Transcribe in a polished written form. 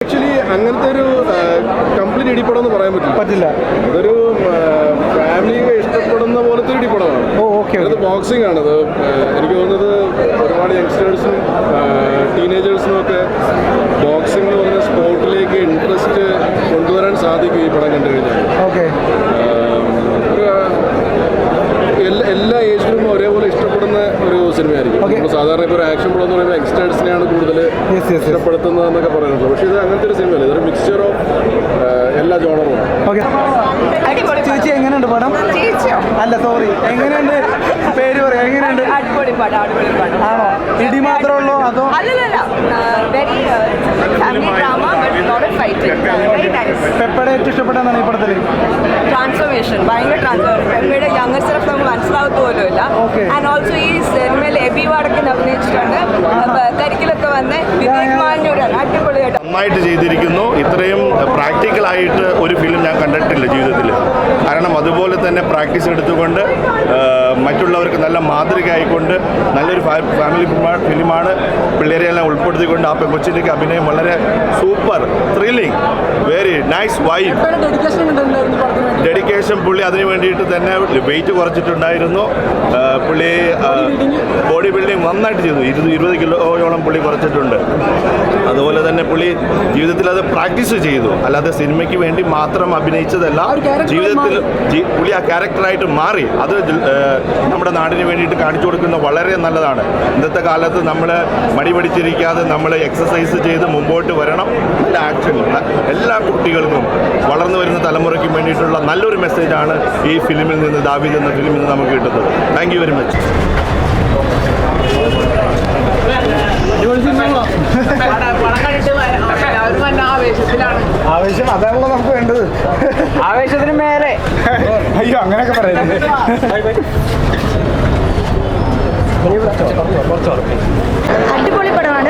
Actually അങ്ങനത്തെ ഒരു complete ഇടിപ്പടം എന്ന് പറയാൻ പറ്റില്ല. അതൊരു ഫാമിലിക്ക് ഇഷ്ടപ്പെടുന്ന പോലത്തെ ഒരു ഇടിപ്പടമാണ്. അത് ബോക്സിംഗ് ആണത്. എനിക്ക് തോന്നുന്നത് ഒരുപാട് യങ്സ്റ്റേഴ്സിനും ടീനേജേഴ്സിനും ഒക്കെ ബോക്സിംഗ് എന്ന് പറയുന്ന സ്പോർട്ടിലേക്ക് ഇൻട്രസ്റ്റ് കൊണ്ടുവരാൻ സാധിക്കും ഈ പടം കണ്ടു കഴിഞ്ഞാൽ. എല്ലാ ഏജ് ഗ്രൂപ്പും ഒരേപോലെ ഇഷ്ടപ്പെടുന്ന ഒരു സിനിമയായിരിക്കും. നമ്മൾ സാധാരണ ഇപ്പോൾ ഒരു ആക്ഷൻ പടം എന്ന് പറയുമ്പോൾ യങ്സ്റ്റേഴ്സിനെയാണ് കൂടുതൽ ഇഷ്ടപ്പെടുത്തുന്നത് എന്നൊക്കെ പറയുന്നത്. പക്ഷേ ഇത് അങ്ങനത്തെ ഒരു സിനിമയല്ല. ഇതൊരു മിക്സ്ചർ ഓഫ് എല്ലാ ജോണറുമാണ്. ചേച്ചി എങ്ങനെയുണ്ട് പടം? അല്ല സോറി, എങ്ങനെയുണ്ട്? പേര് പറയാം. എങ്ങനെയുണ്ട്? ആണോ? ഇടി മാത്രമേ ഉള്ളൂ അതോ? പെപ്പയുടെ ഏറ്റവും ഇഷ്ടപ്പെട്ടതാണ് ഈ പടത്തിൽ? ട്രാൻസ്ഫോർമേഷൻ, ഭയങ്കര ട്രാൻസ്ഫോർമേഷൻ. പെപ്പയുടെ യങ്ങർ സെൽഫ് നമുക്ക് മനസ്സിലാകത്ത പോലുമില്ല. ആൻഡ് ഓൾസോ ഈ സിനിമയിൽ എബി വാടക്കിന് അഭിനയിച്ചിട്ടുണ്ട്. കരിക്കിലൊക്കെ വന്ന് വിവേക് മാന്യൂരാണ് അടിപൊളിയായിട്ട് നന്നായിട്ട് ചെയ്തിരിക്കുന്നു. ഇത്രയും പ്രാക്ടിക്കലായിട്ട് ഒരു ഫിലിം ഞാൻ കണ്ടിട്ടില്ല ജീവിതത്തിൽ. കാരണം അതുപോലെ തന്നെ പ്രാക്ടീസ് എടുത്തുകൊണ്ട് മറ്റുള്ളവർക്ക് നല്ല മാതൃകയായിക്കൊണ്ട് നല്ലൊരു ഫാമിലി ഫിലിമാണ്. പിള്ളേരെയെല്ലാം ഉൾപ്പെടുത്തിക്കൊണ്ട് ആ പെൺകൊച്ചിൻ്റെയൊക്കെ അഭിനയം വളരെ super, thrilling, very nice vibe. Dedication പുള്ളി അതിന് വേണ്ടിയിട്ട് തന്നെ വെയിറ്റ് കുറച്ചിട്ടുണ്ടായിരുന്നു. പുള്ളി ബോഡി ബിൽഡിങ് നന്നായിട്ട് ചെയ്തു. 20 കിലോയോളം പുള്ളി കുറച്ചിട്ടുണ്ട്. അതുപോലെ തന്നെ പുള്ളി ജീവിതത്തിൽ അത് പ്രാക്ടീസ് ചെയ്തു, അല്ലാതെ സിനിമയ്ക്ക് വേണ്ടി മാത്രം അഭിനയിച്ചതല്ല. ജീവിതത്തിൽ പുള്ളി ആ ക്യാരക്ടറായിട്ട് മാറി. അത് നമ്മുടെ നാടിന് വേണ്ടിയിട്ട് കാണിച്ചു കൊടുക്കുന്നത് വളരെ നല്ലതാണ്. ഇന്നത്തെ കാലത്ത് നമ്മൾ മടി പിടിച്ചിരിക്കാതെ നമ്മൾ എക്സസൈസ് ചെയ്ത് മുമ്പോട്ട് വരണം. നല്ല ആക്ഷൻ എല്ലാ കുട്ടികൾക്കും വളർന്നു വരുന്ന തലമുറയ്ക്കും വേണ്ടിയിട്ടുള്ള നല്ലൊരു മെസ്സേജാണ് ഈ ഫിലിമിൽ നിന്ന്, ദാവീദ് എന്ന ഫിലിമിൽ നിന്ന് നമുക്ക് കിട്ടുന്നത്. Thank you very much. ആവേശം അതാണല്ലോ നമുക്ക് വേണ്ടത്. ആവേശത്തിന് മേലെ അയ്യോ അങ്ങനെയൊക്കെ പറയുന്നത്. അടിപൊളി പടമാണ്.